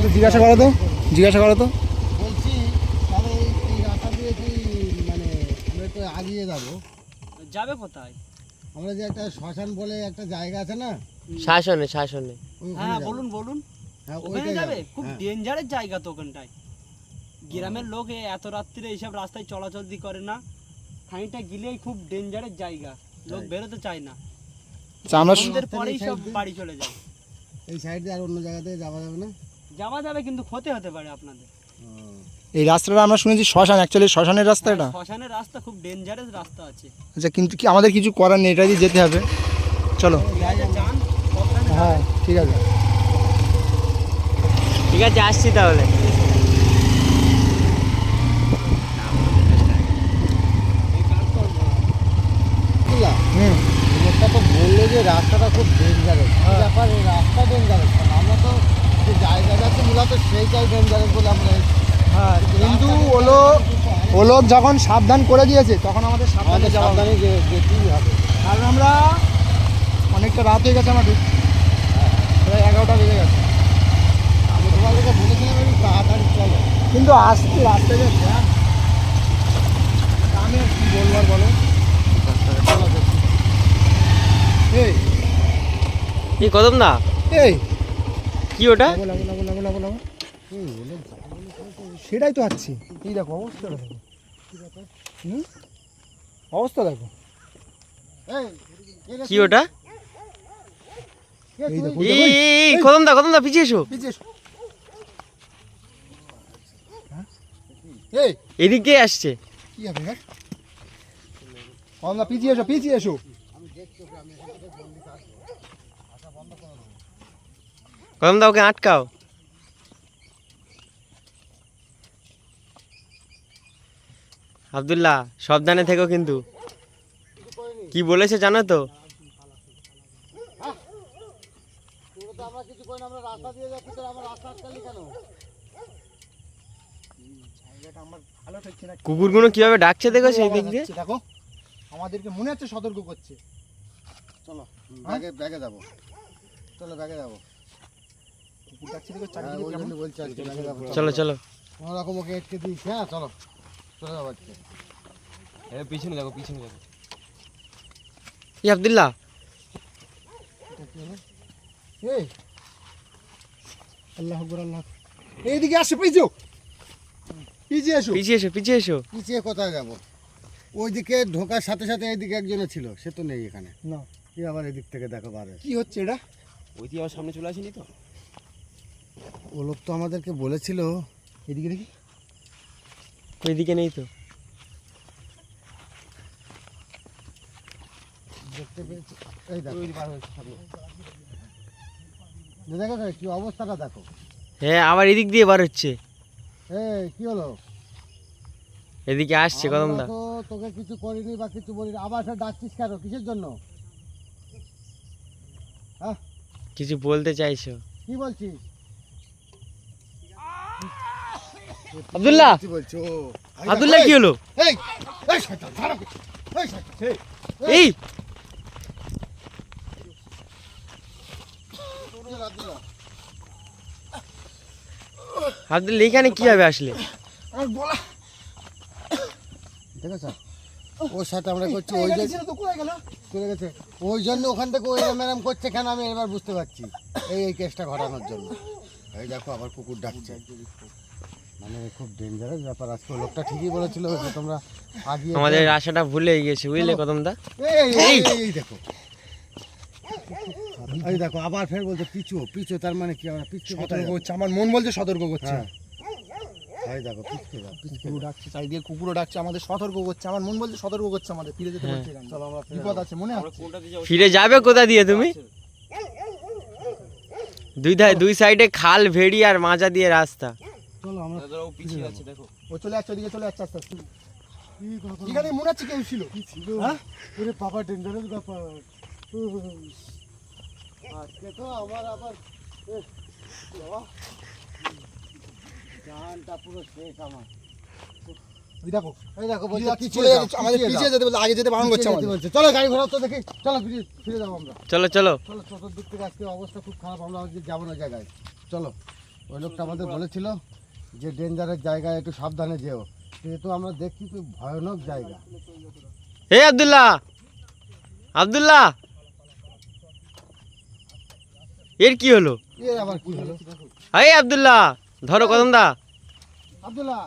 একটু জিজ্ঞাসা করো তো বলছি তাহলে এই রাস্তা দিয়ে কি মানে আমরা তো আগিয়ে যাবে কোথায়? আমরা যে একটা শ্মশান বলে একটা জায়গা আছে না, শাসনে হ্যাঁ বলুন হ্যাঁ ওখানে ওইটাই যাবে। যাবো। খুব হ্যাঁ। ডেঞ্জারের জায়গা তো ওখানটায়। গ্রামের লোক এত রাত্রিরে এইসব রাস্তায় চলাচলতি করে না। খানিকটা গিলেই খুব ডেঞ্জারের জায়গা, লোক বেরোতে চায় না। আমরা সন্ধ্যের পরেই সব বাড়ি চলে যায়। এই সাইড দিয়ে আর অন্য জায়গাতে যাওয়া যাবে না? যাওয়া যাবে কিন্তু ক্ষতি হতে পারে আপনাদের। এই রাস্তাটা আমরা শুনেছি শ্মশান, অ্যাকচুয়ালি শ্মশানের রাস্তা এটা। শ্মশানের রাস্তা খুব ডেঞ্জারাস রাস্তা আছে। আচ্ছা, কিন্তু কি আমাদের কিছু করার নেই, এটা দিয়ে যেতে হবে। চলো যান, সাবধানে হ্যাঁ ঠিক আছে। ঠিক আছে, আসছি তাহলে। হুম, লোকটা তো বললো যে রাস্তাটা খুব ডেঞ্জারাস। ব্যাপার এই রাস্তা ডেঞ্জারাস, আমরা তো যে জায়গা যাচ্ছে মূলত সেইটাই ডেঞ্জারাস বলে আমরা। হ্যাঁ, কিন্তু ও লোক যখন সাবধান করে দিয়েছে তখন আমাদের সাবধানে যাওয়া হবে। সাবধানে যেতেই হবে। কারণ আমরা অনেকটা রাত হয়ে গেছে আমাদের, প্রায় 11টা বেজে গেছে। আমি তোমাদেরকে বলেছিলাম একটু তাড়াতাড়ি চলো, কিন্তু আসতে রাস্তায় যে জ্যাম, আমি আর কি বলবো আর বলো। এই এই কদম না, এই কি ওটা? লাগো। সেটাই তো আছি। এই দেখো অবস্থাটা দেখো, অবস্থা দেখো। কি ওটা? এই দেখো এই কদম দা পিছিয়ে এসো। এই এদিকে আসছে। কি হবে? হ্যাঁ, আমরা পিছিয়ে এসো। কদম দা ওকে আটকাও। আব্দুল্লাহ সাবধানে থেকো কিন্তু। কি বলেছে জানো তো? আমরা কিছু করি না, আমরা রাস্তা দিয়ে যাচ্ছি, তো আমরা রাস্তা আটকালি কেন? কুকুরগুলো কিভাবে ডাকছে দেখো সেই দিক দিয়ে। দেখো আমাদেরকে মনে হচ্ছে সতর্ক করছে। চলো ব্যাগে যাবো, চলো ব্যাগে যাবো। কুকুর ডাকছে দেখো হ্যাঁ, চারিদিকে ওই কেমন। জন্য বলছি আজকে ব্যাগে যাবো। চলো। কোনো রকম ওকে আটকে দিস। হ্যাঁ চলো যাবো আজকে। পিছনে দেখো। এই আব্দুল্লাহ, এই আল্লাহ আকবার, আল্লাহ। এইদিকে আসো, পিছিয়ে এসো। পিছিয়ে কোথায় যাবো? ওইদিকে ঢোকার সাথে সাথে এইদিকে একজনের ছিল, সে তো নেই এখানে। না, কি আবার এদিক থেকে দেখো বারে কি হচ্ছে এটা? ওই দিয়ে আমার সামনে চলে আসেনি তো? ও লোক তো আমাদেরকে বলেছিল। এদিকে দেখি। ওইদিকে নেই তো। দেখতে পেয়েছি, এই দেখো দেখো কি অবস্থাটা দেখো। হ্যাঁ, আবার এদিক দিয়ে বার হচ্ছে। এই কি হলো? এদিকে আসছে কদম দা। আমরা তো তোকে কিছু করিনি বা কিছু বলিনি, আবার সে ডাকছিস কেন? কিসের জন্য? হ্যাঁ কিছু বলতে চাইছো? কি বলছিস? আব্দুল্লাহ, কি বলছো? আব্দুল্লাহ কি হলো? এই এই শয়তান, ছাড়ো। এই শয়তান, এই আব্দুল্লাহ এখানে কিভাবে আসলে? আমার বলা দেখেছো ওর সাথে আমরা করছি, ওই যে ছিল তো কোথায় গেল? চলে গেছে। ওই জন্য ওখান থেকে ওই ম্যাডাম করছে কেন, আমি এবার বুঝতে পারছি। এই কেসটা ঘটানোর জন্য। এই দেখো আবার কুকুর ডাকছে, মানে খুব ডেঞ্জারাস ব্যাপার। আজকে লোকটা ঠিকই বলেছিল যে তোমরা আগিয়ে আমাদের আশাটা ভুলে গেছে, বুঝলে কদম দা? এই দেখো, এই দেখো আবার ফের বলছে পিছু, তার মানে কি আমরা পিছু সতর্ক করছে, আমার মন বলছে সতর্ক করছে। হ্যাঁ এই দেখো কুকুর ডাকছে, চারিদিকে কুকুরও ডাকছে, আমাদের সতর্ক করছে। আমার মন বলছে সতর্ক করছে, আমাদের ফিরে যেতে বলছে। চলো আমরা বিপদ আছে মনে আছে। ফিরে যাবে কোথা দিয়ে তুমি? দুই সাইডে খাল, ভেড়ি আর মাজা দিয়ে রাস্তা। চলো আমরা ও চলে যাচ্ছে, ওদিকে চলে যাচ্ছে আস্তে আস্তে। এখানে মনে হচ্ছে কেউ ছিল। হ্যাঁ ওরে পাপা ডেঞ্জারাস ব্যাপার। আজকে তো আমার আবার জানটা পুরো শেষ আমার। ওই দেখো এই দেখো বলছে চলে পিছিয়ে যাচ্ছে, আমাদের যাও, পিছিয়ে যেতে বলছে, আগে যেতে বারণ করছে পিছিয়ে আমাদের। যেতে বলছে। চলো গাড়ি ঘোড়া তো দেখি, চলো ফিরে যাবো আমরা। চলো চলো চতুর্দিক থেকে আজকে অবস্থা খুব খারাপ, আমরা আজকে যাবো না জায়গায়। চলো ওই লোকটা আমাদের বলেছিল যে ডেঞ্জারের জায়গায় একটু সাবধানে যেও, কিন্তু আমরা দেখছি খুব ভয়ানক জায়গা। এই আব্দুল্লাহ, আব্দুল্লাহ, এর কি হলো? এ আবার কি হলো? এই আব্দুল্লাহ, ধরো কদম দা। আব্দুল্লাহ,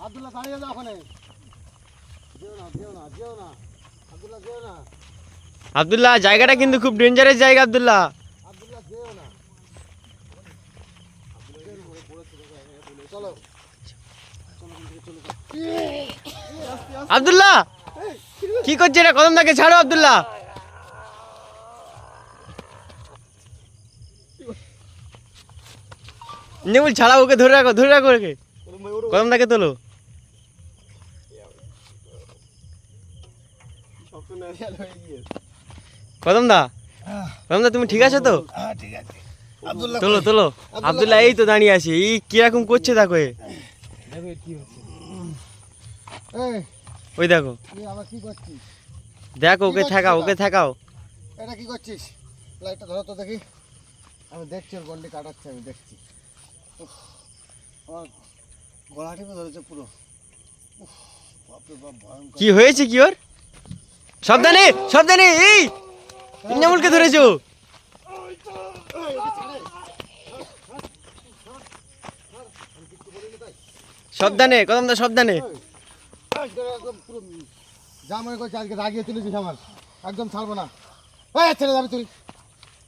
আব্দুল্লাহ দাঁড়িয়ে যাও ওখানে। যেও না, যেও না, যেও না, আব্দুল্লাহ যেও না, আব্দুল্লাহ, জায়গাটা কিন্তু খুব ডেঞ্জারাস জায়গা আব্দুল্লাহ। আব্দুল্লাহ যেও না। চলো আব্দুল্লাহ, কি করছে এটা? কদম দাকে ছাড়ো আব্দুল্লাহ। নেবুল ছাড়া, ওকে ধরে রাখো, ধরে রাখো ওকে। কদম দাকে তোলো। কদম দা, কদম দা, তুমি ঠিক আছো তো? ঠিক আছে। আব্দুল্লাহ তোলো তোলো। আব্দুল্লাহ এই তো দাঁড়িয়ে আছে, এই কিরকম করছে দেখো এ। এই, ওই দেখো, তুই আবার কি করছিস? দেখো ওকে ঠেকাও, ওকে ঠেকাও। এটা কি করছিস? লাইটটা ধরো তো দেখি। আমি দেখছি ওর গন্ডি কাটাচ্ছে, আমি দেখছি। উফ, আমার গলা টিপে ধরেছে পুরো। উফ, বাপরে বাপ, ভয়ঙ্কর। কি হয়েছে কি ওর? সাবধানে, সাবধানে। এই ইন্নামুলকে ধরেছো। সাবধানে কদম দা, সাবধানে। একদম পুরো যা মনে করছি আজকে রাগিয়ে তুলেছিস আমার, একদম ছাড়বো না। এই ছেড়ে যাবি তুই?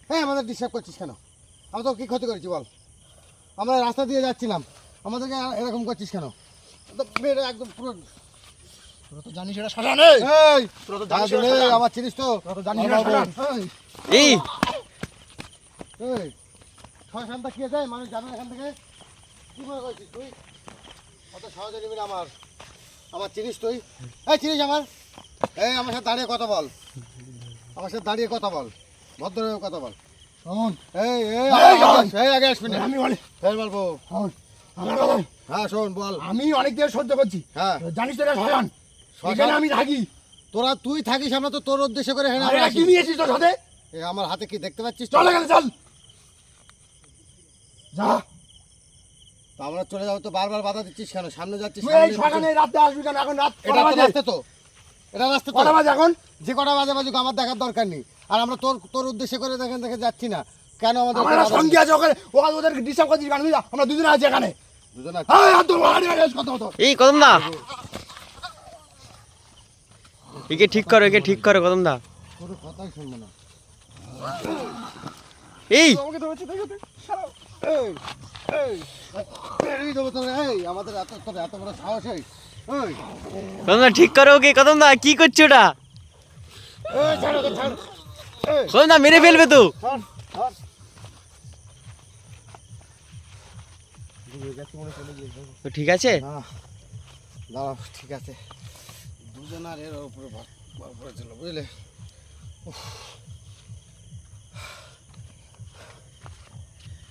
হ্যাঁ, আমাদের ডিস্টার্ব করছিস কেন? আমরা তো কি ক্ষতি করেছি বল? আমরা রাস্তা দিয়ে যাচ্ছিলাম, আমাদেরকে এরকম করছিস কেন? তো মেয়েরা একদম পুরো, তোরা তো জানিস এটা শাসন। এই এই তোরা তো জানিস দাদু, এটা এই, শাসন। আমার চিনিস তো? তোরা তো জানিস এটা শাসন। এই, এই এই শয়তানটা কে যায়? মানুষ যাবে এখান থেকে? কি মনে করছিস তুই? অত সহজে নিবি না আমার চিনিস তুই? এই চিনিস আমার? এই আমার সাথে দাঁড়িয়ে কথা বল, আমার সাথে দাঁড়িয়ে কথা বল, ভদ্রভাবে কথা বল। শোন, এই এই এই, শোন। এই আগে আসবি না, আমি অনেক ফের বলবো। শোন, আমার কথা, হ্যাঁ শোন, বল। আমি অনেক দেরি সহ্য করছি। হ্যাঁ, তোরা জানিস তো এটা শাসন। শ্মশান? এখানে আমি থাকি। তুই থাকিস, আমরা তো তোর উদ্দেশ্য করে এখানে আর আমরা এটা কি আসি। নিয়ে এসেছিস তোর সাথে? এই আমার হাতে কি দেখতে পাচ্ছিস? চল এখানে, চল। যা, তো আমরা চলে যাবো, তো বারবার বাধা দিচ্ছিস কেন? সামনে যাচ্ছিস, তুই এই সামনে শাসনে রাতে আসবি কেন? এখন রাত এটা কটা তো বাজে? রাস্তা তো, এটা রাস্তা তো। কটা বাজে এখন? যে কটা বাজে বাজুক আমার দেখার দরকার নেই। আর আমরা তোর উদ্দেশ্য করে দেখে যাচ্ছি না কেন? আমাদের আমার একটা সঙ্গী আছে, ওদেরকে ডিস্টার্ব করছিস কেন? বুঝলি? আমরা দুজনে আছি এখানে। দুজন আছে। এই, আর তোর বাড়ি আগে কথা হতো। এই কদম দা, একে ঠিক করো, একে ঠিক করো কদম দা। কোনো কথাই শুনবো না। এই আমাকে ধরেছে, দেখো তো। ছাড়াও। এই এই বেরিয়ে দেবো তোর। এই আমাদের তোর এত বড় সাহস! এই এই কদম দা ঠিক করো ওকে। কদম দা কি করছো ওটা? এই, ছাড় ওকে, ছাড়। এই কদম দা মেরে ফেলবে তো। ছাড়, ছাড়। তো ঠিক আছে। না, দাঁড়াও, ঠিক আছে। দুজন আর এর উপরে ভর করেছিল, বুঝলে? উফ।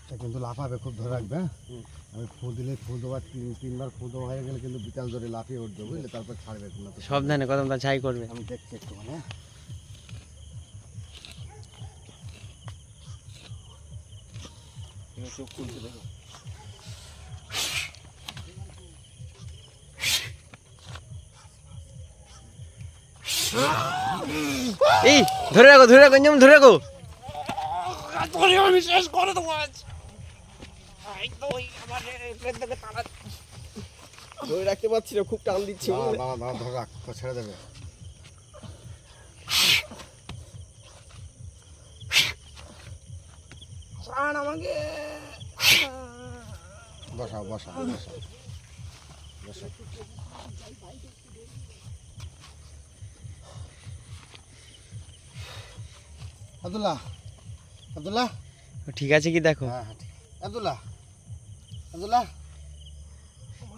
এটা কিন্তু লাফাবে, খুব ধরে রাখবে। হ্যাঁ? আমি ফু দিলে, ফু দেওয়ার তিনবার ফু দেওয়া হয়ে গেলে কিন্তু বিকাল ধরে লাফিয়ে উঠবে, বুঝলে? তারপর ছাড়বে না তো। সাবধানে কদম দা, ছাই করবে। আমি দেখছি একটু, মানে চোখ খুলছে, দেখো। এই ধরে রাখো, ধরে রাখো, যেমন ধরে রাখো। আমি শেষ করে দেবো আজ। ধরে রাখতে পারছি না, খুব টান দিচ্ছি। দাঁড়া, ধরে রাখ, তো ছেড়ে দেবে। আমাকে বসাও, বসাও, বসাও, বসাও। আব্দুল্লাহ, আব্দুল্লাহ, ঠিক আছে কি দেখো হ্যাঁ হ্যাঁ, ঠিক। আব্দুল্লাহ, আব্দুল্লাহ,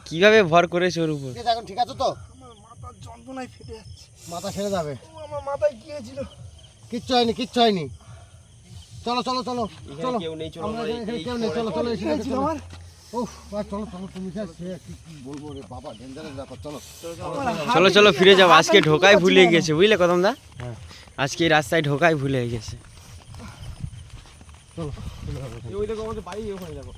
কিভাবে ভর করেছে ওর উপর। ঠিক আছে, এখন ঠিক আছে তো? আমার মাথার যন্ত্রণায় ফেটে যাচ্ছে। মাথা ছেড়ে যাবে। আমার মাথায় কি হয়েছিল? কিচ্ছু হয়নি, কিচ্ছু হয়নি। চলো চলো চলো চলো, কেউ নেই, চলো আমরা আমরা এখানে এই কেউ নেই, চলো চলো, কি এসে হয়েছিল চলো। আমার? উফ, বাস, চলো চলো, তুমি যা সে কি বলবো রে বাবা, ডেঞ্জারাস ব্যাপার। চলো চলো চলো ফিরে যাবো, আজকে ঢোকাই ভুলে গেছে বুঝলে কদম দা। আজকে এই রাস্তায় ঢোকাই ভুলে গেছে। চলো চলে যাবো ওই দেখো আমাদের বাড়ি ওখানে দেখো।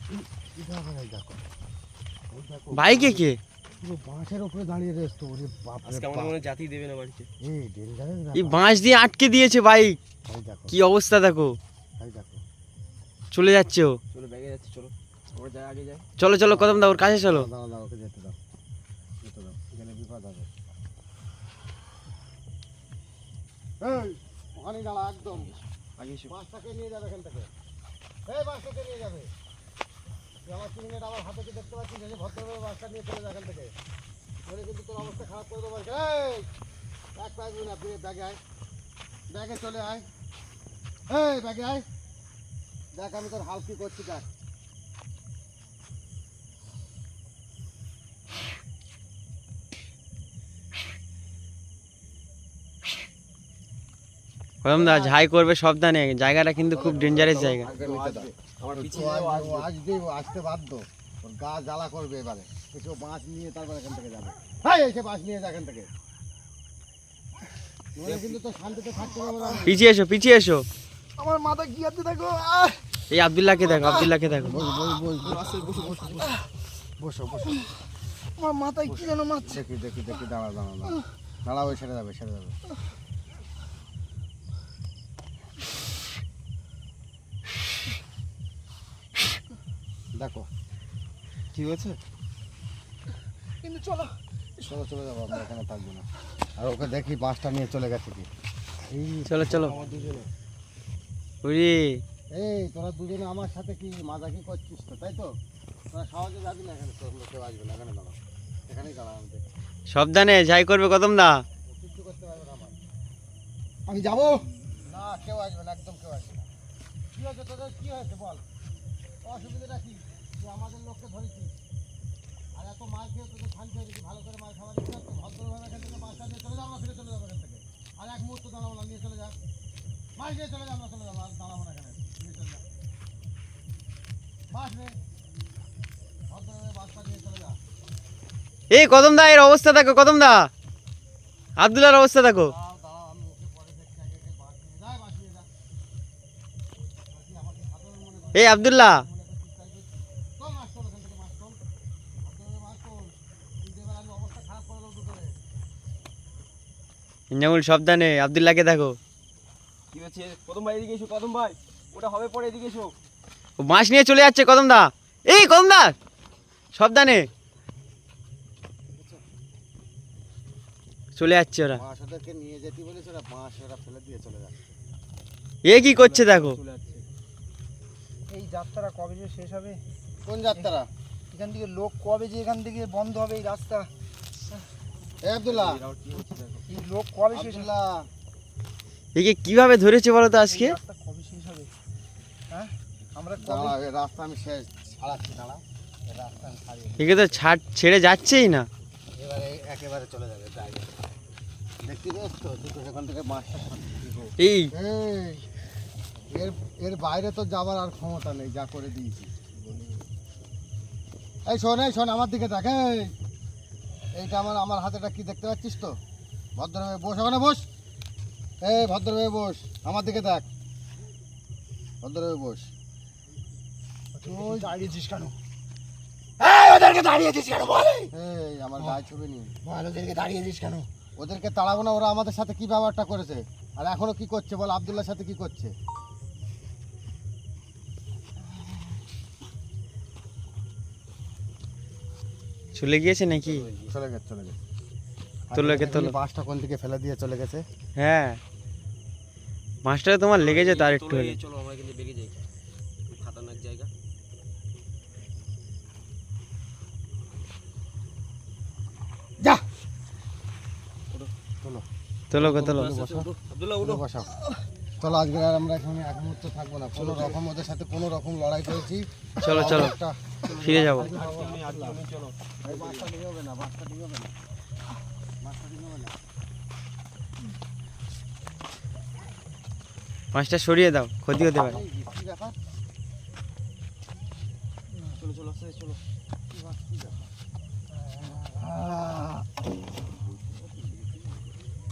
দেখো বাইকে কে? পুরো বাঁশের উপরে দাঁড়িয়ে রয়েছে ওরে বাপ রে আজকে আমাদের মনে হয় জাতি দেবে না বাড়িতে। এই ডেঞ্জারাস এই বাঁশ দিয়ে আটকে দিয়েছে বাইক। ভাই দেখো কি অবস্থা দেখো, ভাই দেখো চলে যাচ্ছে ও। চলো ব্যাগে যাচ্ছে, চলো ওরা যায় আগে যায়। চলো চলো কদম দা ওর কাছে চলো। দাও দাও ওকে যেতে দাও এখানে বিপদ হবে। এই ওখানে দাঁড়া একদম আগে এসো। বাসটাকে নিয়ে যাবে এখান থেকে। এই বাসটাকে নিয়ে যাবে তুই আমার সিগনেট আমার হাতে কি দেখতে পাচ্ছিস এই ভদ্রভাবে বাসটা নিয়ে চলে যা এখান থেকে বলে কিন্তু তোর অবস্থা খারাপ করে দেবো। এই এক পাইবি না তুই ব্যাগে আয়, ব্যাগে চলে আয়, এই ব্যাগে আয়, দেখ আমি তোর হাল কি করছি দেখ। কদম দা ঝাই করবে সাবধানে, জায়গাটা কিন্তু খুব ডেঞ্জারাস জায়গা। আমার ও পিছিয়ে আসবেই, ও আসতে বাধ্য, ওর গা জ্বালা করবে এবারে। এসে ও বাঁশ নিয়ে তারপর এখান থেকে যাবে। হ্যাঁ এসে বাঁশ নিয়ে যা এখান থেকে, নইলে কিন্তু তো শান্তিতে থাকতে পারবে না। পিছিয়ে এসো পিছিয়ে এসো। আমার মাথা কি আছে দেখো। এই আব্দুল্লাহকে দেখো, আব্দুল্লাহকে দেখো। বসো বসো, আমার মাথায় কি যেন মারছে। দেখি দেখি দেখি, দাঁড়া দাঁড়া দাঁড়া, দাঁড়াও, সেরে যাবে সেরে যাবে। দেখো কি হয়েছে? কিন্তু চলো চলো চলে যাবো, আমরা এখানে থাকবো না। আর ওকে দেখি বাসটা নিয়ে চলে গেছে কি। এই চলো চলো। আমার দুজনে, ওরে এই তোরা দুজনে আমার সাথে কি মাজাকি করছিস তো, তাই তো? তোরা সহজে যাবি না এখানে, তোর কেউ আসবে না, এখানে দাঁড়া, এখানেই দাঁড়া আমাদের। সাবধানে ঝাই করবে কদম দা। কিচ্ছু করতে পারবে না আমার। আমি যাবো। না কেউ আসবে না, একদম কেউ আসবে না। কি হয়েছে তোদের, কি হয়েছে বল, অসুবিধাটা কি? তুই আমাদের লোককে ধরেছিস আর এত মার খেয়ে তোদের শান্তি হয়েছে কি? ভালো করে মার খাবার ইচ্ছা হচ্ছে? ভদ্রভাবে এখান থেকে বাসটা নিয়ে চলে যাবো না, ফিরে চলে যাবো এখান থেকে। আর এক মুহূর্ত দাঁড়াবো না, নিয়ে চলে যা, মাস নিয়ে চলে যাবো না, চলে যাবো, আর দাঁড়াবো না এখানে, নিয়ে চলে যা বাস নে, ভদ্রভাবে বাসটা নিয়ে চলে যা। এই কদম দা এর অবস্থা দেখো, কদম দা আব্দুল্লাহর অবস্থা দেখো। দাঁড়াও দাঁড়াও, আমি ওকে পরে দেখছি, আগে আগে বাস নিয়ে যা, বাস নিয়ে যা। আর কি আমাকে সাধারণ মনে করছিস? এই আব্দুল্লাহ মনে করছিস তাই করছিস? চল মাস চল এখান থেকে, মাস চল, ভদ্রভাবে মাস চল, কিন্তু এবার আমি অবস্থা খারাপ করে দেবো তোদের। ইঞ্জামুল সাবধানে, আব্দুল্লাহকে দেখো। কি হচ্ছে? কদম ভাই এদিকে এসো, কদম ভাই ওটা হবে পরে, এদিকে এসো। ও বাঁশ নিয়ে চলে যাচ্ছে কদম দা। এই কদম দা সাবধানে, চলে যাচ্ছে ওরা। মাস ওদেরকে নিয়ে যেতে বলেছে, ওরা মাস ওরা ফেলে দিয়ে চলে যাচ্ছে। এ কি করছে দেখো। চলে যাচ্ছে। এই যাত্রা কবে যে শেষ হবে? কোন যাত্রা? এখান থেকে লোক কবে যে এখান থেকে বন্ধ হবে এই রাস্তা? এ আব্দুল্লাহ, এরাও কি হচ্ছে দেখো। এই লোক কবে শেষ হবে? আব্দুল্লাহ, একে কিভাবে ধরেছে বলো তো আজকে। এই রাস্তা কবে শেষ হবে? হ্যাঁ আমরা কবে? দাঁড়া, এই রাস্তা আমি শেষ ছাড়াচ্ছি, দাঁড়া, এই রাস্তা আমি ছাড়িয়ে দিই। একে তো ছেড়ে যাচ্ছেই না। এবারে একেবারে চলে যাবে ডাইরেক্ট। দেখতে পেয়েছ তো, দুটো সেখান থেকে মাছটা সরিয়ে এই এর এর বাইরে তো যাবার আর ক্ষমতা নেই, যা করে দিয়েছি। এই শোন, এই শোন, আমার দিকে দেখ, এইটা আমার আমার হাতেটা কি দেখতে পাচ্ছিস তো? ভদ্রভাবে বস, ওখানে বস, এই ভদ্রভাবে বস, আমার দিকে দেখ, ভদ্রভাবে বস। তুই দাঁড়িয়েছিস কেন? এই ওদেরকে দাঁড়িয়েছিস কেন বল? এই আমার গায়ে ছবি নিয়ে বল ওদেরকে দাঁড়িয়েছিস কেন? ওদেরকে তাড়াবো না, ওরা আমাদের সাথে কি ব্যবহারটা করেছে আর এখনো কি করছে বল, আব্দুল্লাহর সাথে কি করছে? চলে গিয়েছে নাকি? চলে গেছে চলে গেছে। তোলো একে তোলো। বাসটা কোন দিকে ফেলে দিয়ে চলে গেছে। হ্যাঁ মাস্টার তোমার লেগেছে তার একটু চলো, হলে। চলো আমরা কিন্তু বেগে যাই, খুব খাতারনাক জায়গা। যা তোলো তোলো গো তোলো। আব্দুল্লাহ উঠো। বসাও, চলো আজকে আর আমরা এখানে এক মুহূর্ত থাকবো না, কোনো রকম ওদের সাথে কোনো রকম লড়াই করেছি। চলো চলো একটা ফিরে যাবো। চলো। এই বাসটা ঠিক হবে না, বাসটা ঠিক হবে না, বাসটা ঠিক হবে না। মাছটা সরিয়ে দাও, ক্ষতি হতে পারে। এই কি ব্যাপার? চলো চলো আস্তে আস্তে চলো।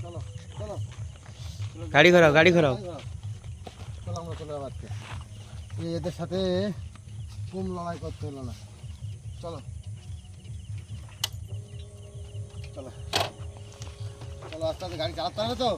চলো চলো গাড়ি ঘোরাও গাড়ি ঘোরাও। চলো আমরা চলে যাবো আজকে। এদের সাথে কম লড়াই করতে হলো না। চলো চলো চলো, আস্তে আস্তে গাড়ি চালাতে হবে তো।